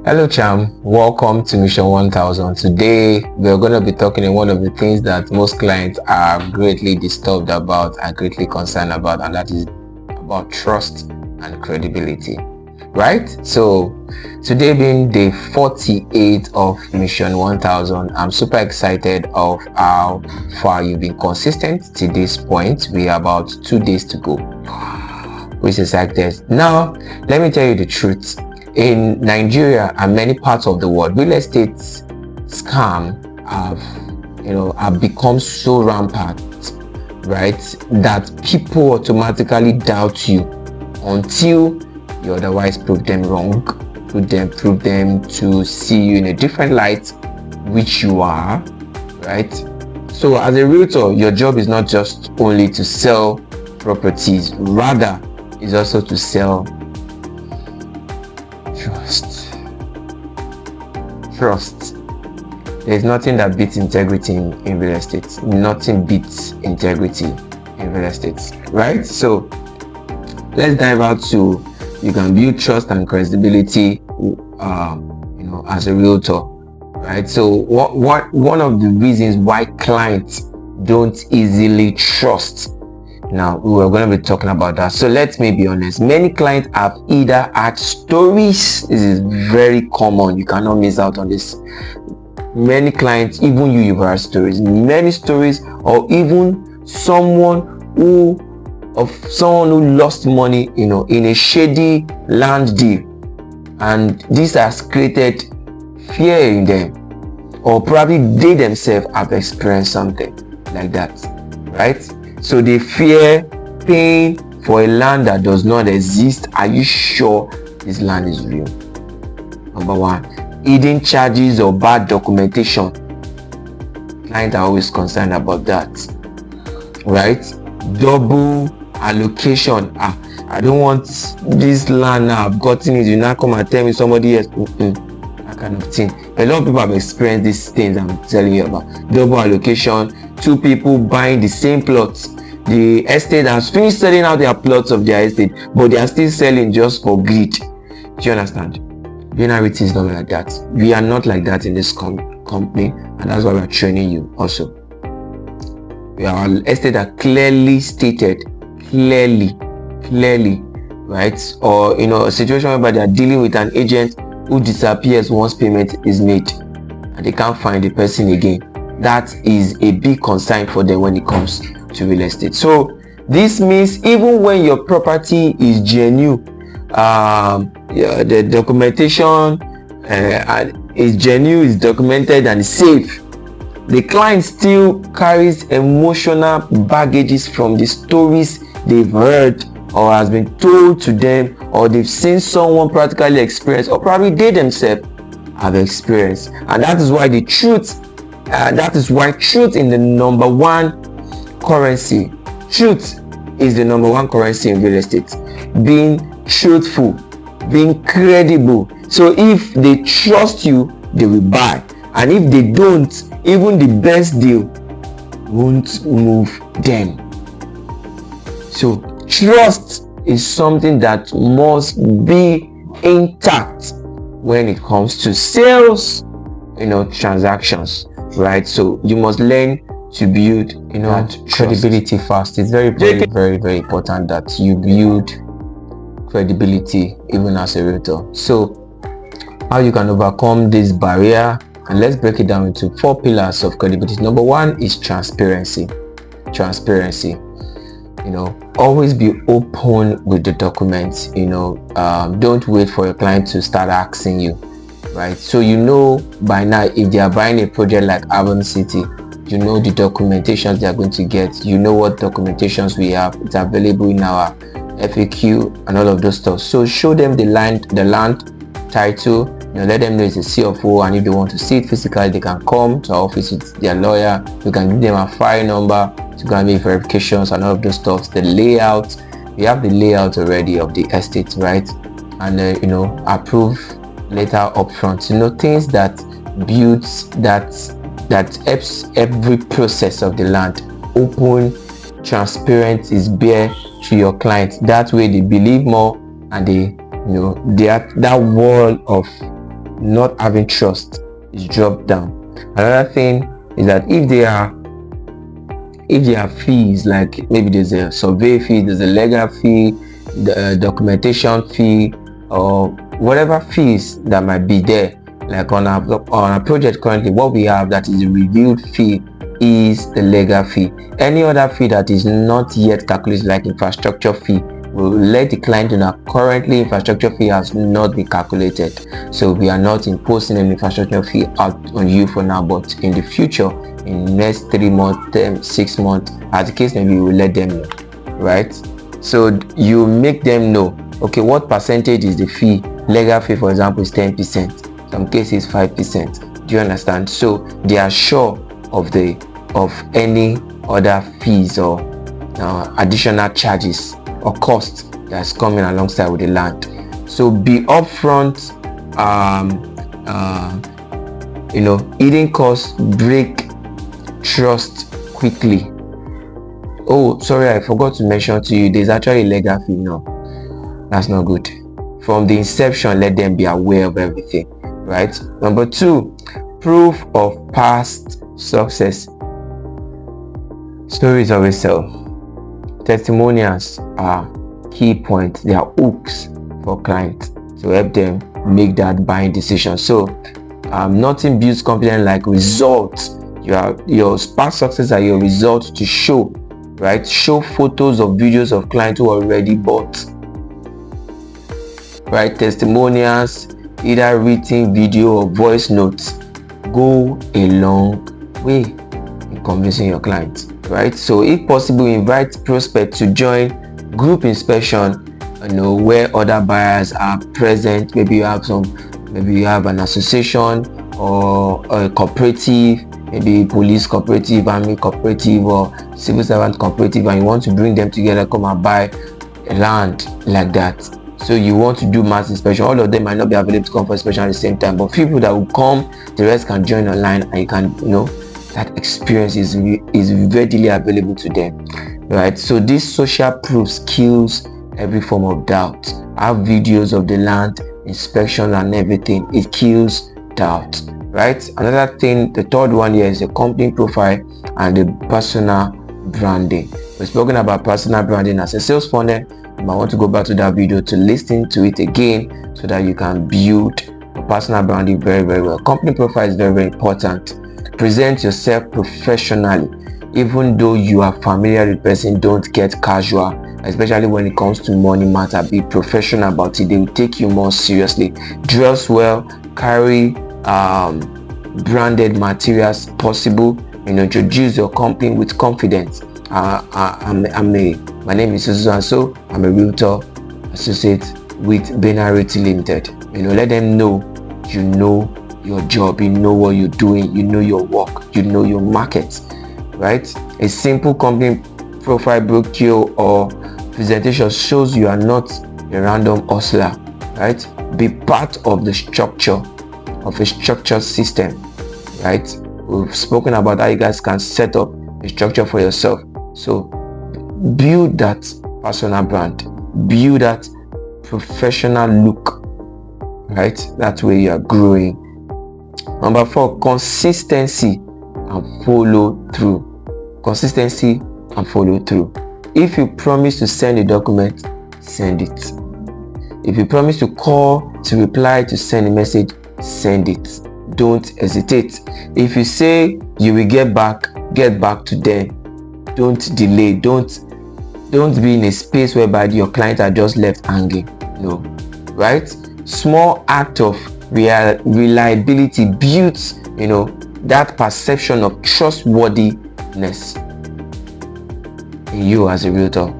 Hello cham, welcome to Mission 1000. Today we're going to be talking on one of the things that most clients are greatly disturbed about and greatly concerned about, and that is about trust and credibility, right? So today being day 48 of Mission 1000, I'm super excited of how far you've been consistent to this point. We are about 2 days to go, which is like this. Now let me tell you the truth. In Nigeria and many parts of the world, real estate scam have become so rampant, right, that people automatically doubt you until you otherwise prove them wrong, prove them to see you in a different light, which you are, right? So as a realtor, your job is not just only to sell properties, rather is also to sell trust. There's nothing that beats integrity in real estate. Nothing beats integrity in real estate, right? So let's dive out to you can build trust and credibility as a realtor, right? So what one of the reasons why clients don't easily trust. Now, we're going to be talking about that. So let me be honest. Many clients have either had stories. This is very common. You cannot miss out on this. Many clients, even you've heard stories, many stories, or even someone who lost money, in a shady land deal, and this has created fear in them, or probably they themselves have experienced something like that, right? So they fear paying for a land that does not exist. Are you sure this land is real? Number one, hidden charges or bad documentation. Clients are always concerned about that, right? Double allocation. I don't want this land now. I've gotten it. You now come and tell me somebody else. That kind of thing. A lot of people have experienced these things I'm telling you about. Double allocation. Two people buying the same plots. The estate has finished selling out their plots of their estate, but they are still selling just for greed. Do you understand? Realty is not like that. We are not like that in this company, and that's why we are training you also. We are estate are clearly stated, clearly, right? Or a situation whereby they are dealing with an agent who disappears once payment is made, and they can't find the person again. That is a big concern for them when it comes to real estate. So this means even when your property is genuine, the documentation is genuine, is documented and safe, the client still carries emotional baggages from the stories they've heard or has been told to them, or they've seen someone practically experience, or probably they themselves have experienced. And that is why truth in the number one currency. Truth is the number one currency in real estate. Being truthful, being credible. So if they trust you, they will buy. And if they don't, even the best deal won't move them. So trust is something that must be intact when it comes to sales, transactions, right? So you must learn to build that credibility fast. It's very, very, very, very important that you build credibility even as a realtor. So how you can overcome this barrier, and let's break it down into 4 pillars of credibility. Number one is transparency. Always be open with the documents. Don't wait for your client to start asking you, right? So by now, if they are buying a project like Urban City, the documentations they are going to get. What documentations we have. It's available in our FAQ and all of those stuff. So show them the land title. Let them know it's a CFO, and if they want to see it physically, they can come to our office with their lawyer. We can give them a file number to go and make verifications and all of those stuff. The layout, we have the layout already of the estate, right? And approve later upfront. Things that builds that helps every process of the land open, transparent, is bare to your client. That way they believe more, and that wall of not having trust is dropped down. Another thing is that if there are fees, like maybe there's a survey fee, there's a legal fee, the documentation fee, or whatever fees that might be there, like on our project currently, what we have that is a reviewed fee is the legal fee. Any other fee that is not yet calculated, like infrastructure fee, will let the client know that currently infrastructure fee has not been calculated, so we are not imposing an infrastructure fee out on you for now, but in the future, in next 3 months, 6 months, as the case maybe, we will let them know, right? So you make them know, okay, what percentage is the fee. Legal fee, for example, is 10%, some cases 5%. Do you understand? So they are sure of any other fees or additional charges or costs that's coming alongside with the land. So be upfront. Hidden costs break trust quickly. Oh, sorry, I forgot to mention to you, there's actually a legal fee. No, that's not good. From the inception, let them be aware of everything, right? Number 2, proof of past success. Stories always sell. Testimonials are key points. They are hooks for clients to help them make that buying decision. So nothing builds confidence like results. Your past success are your results to show, right? Show photos or videos of clients who already bought, right? Testimonials, either written, video, or voice notes, go a long way in convincing your clients, right? So if possible, invite prospects to join group inspection, where other buyers are present. Maybe you have an association or a cooperative, maybe police cooperative, army cooperative, or civil servant cooperative, and you want to bring them together, come and buy land like that. So you want to do mass inspection. All of them might not be available to come for inspection at the same time, but people that will come, the rest can join online, and you can, that experience is readily available to them, right? So this social proofs kills every form of doubt. Have videos of the land inspection and everything. It kills doubt, right? Another thing, the third one here, is the company profile and the personal branding. We've spoken about personal branding as a sales funnel. You might want to go back to that video to listen to it again so that you can build a personal branding very, very well. Company profile is very, very important. Present yourself professionally. Even though you are familiar with the person, don't get casual, especially when it comes to money matter. Be professional about it. They will take you more seriously. Dress well, carry branded materials possible, introduce your company with confidence. My name is Suzu, and so I'm a realtor associate with Banah Realty Limited. Let them know you know your job, you know what you're doing, you know your work, you know your market, right? A simple company profile brochure or presentation shows you are not a random hustler, right? Be part of the structure of a structured system, right? We've spoken about how you guys can set up a structure for yourself. So build that personal brand, build that professional look, right? That way you are growing. Number 4, consistency and follow through. Consistency and follow through. If you promise to send a document, send it. If you promise to call, to reply, to send a message, send it. Don't hesitate. If you say you will get back to them. Don't delay. Don't be in a space whereby your clients are just left hanging. No, right? Small act of reliability builds, that perception of trustworthiness in you as a realtor,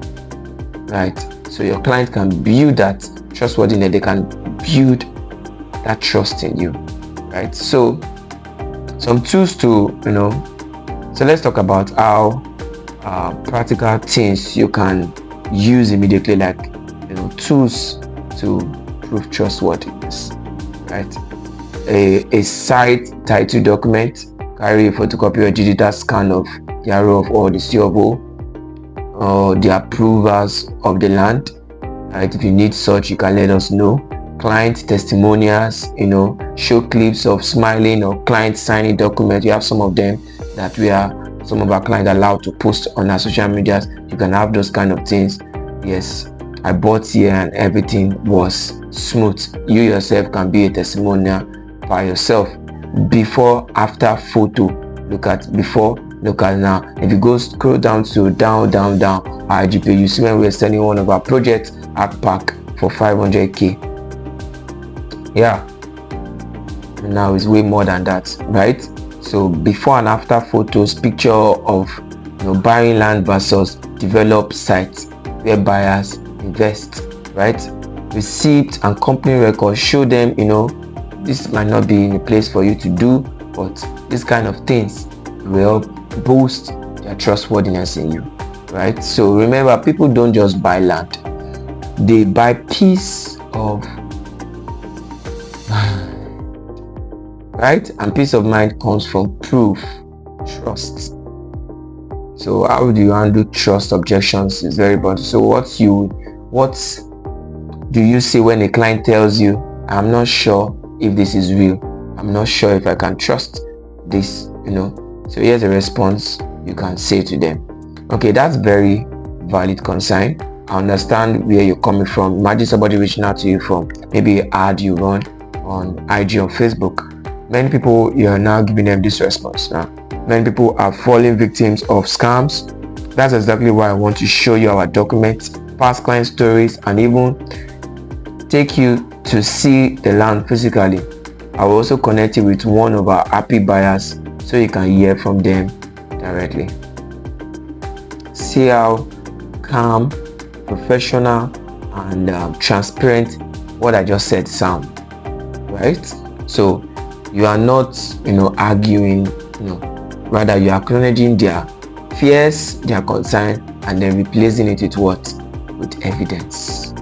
right? So your client can build that trustworthiness. They can build that trust in you, right? So some tools to, so let's talk about how practical things you can use immediately, like tools to prove trustworthiness, right? A site title document, carry a photocopy or digital scan of the RO or the COO or the approvals of the land, right? If you need such, you can let us know. client testimonials, show clips of smiling or client signing documents. You have some of them that some of our clients are allowed to post on our social medias. You can have those kind of things. Yes, I bought here and everything was smooth. You yourself can be a testimonial by yourself. Before after photo. Look at before, look at now. If you go scroll down to down our IGP, you see when we're selling one of our projects at Park for 500k. Yeah, now it's way more than that, right? So before and after photos, picture of buying land versus developed sites where buyers invest, right? Receipt and company records show them, this might not be in a place for you to do, but this kind of things will boost their trustworthiness in you, right? So remember, people don't just buy land, they buy peace of right? And peace of mind comes from proof, trust. So how do you handle trust objections is very important. So what do you say when a client tells you, I'm not sure if this is real, I'm not sure if I can trust this, So here's a response you can say to them. Okay, that's very valid concern. I understand where you're coming from. Imagine somebody reaching out to you from maybe an ad you run on IG or Facebook. Many people, you are now giving them this response. Now, many people are falling victims of scams. That's exactly why I want to show you our documents, past client stories, and even take you to see the land physically. I will also connect you with one of our happy buyers so you can hear from them directly. See how calm, professional, and transparent what I just said sound, right? So you are not arguing, rather you are acknowledging their fears, their concern, and then replacing it with what? With evidence.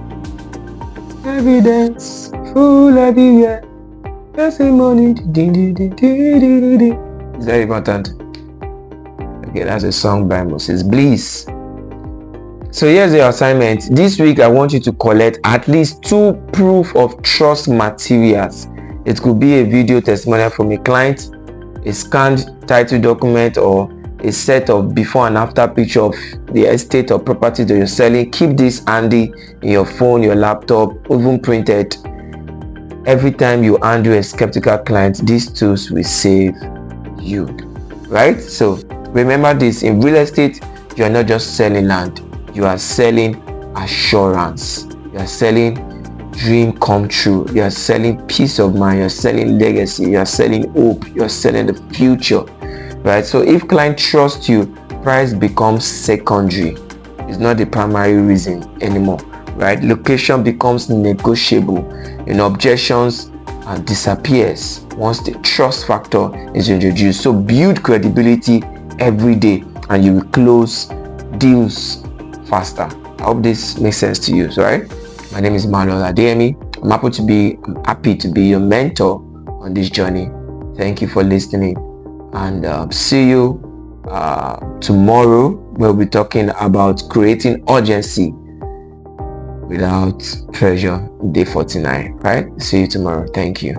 Evidence full everywhere. Testimony. It's very important. Okay, that's a song by Moses Bliss. So here's the assignment. This week I want you to collect at least 2 proof of trust materials. It could be a video testimonial from a client, a scanned title document, or a set of before and after picture of the estate or property that you're selling. Keep this handy in your phone, your laptop, even printed. Every time you handle a skeptical client, these tools will save you, right? So remember this, in real estate, you are not just selling land, you are selling assurance, you are selling dream come true, you are selling peace of mind, you are selling legacy, you are selling hope, you are selling the future, right? So if client trusts you, price becomes secondary. It's not the primary reason anymore, right? Location becomes negotiable, objections disappears once the trust factor is introduced. So build credibility every day and you will close deals faster. I hope this makes sense to you, right? My name is Manuel Ademi. I'm happy to be your mentor on this journey. Thank you for listening, and see you tomorrow. We'll be talking about creating urgency without pressure, day 49, right? See you tomorrow. Thank you.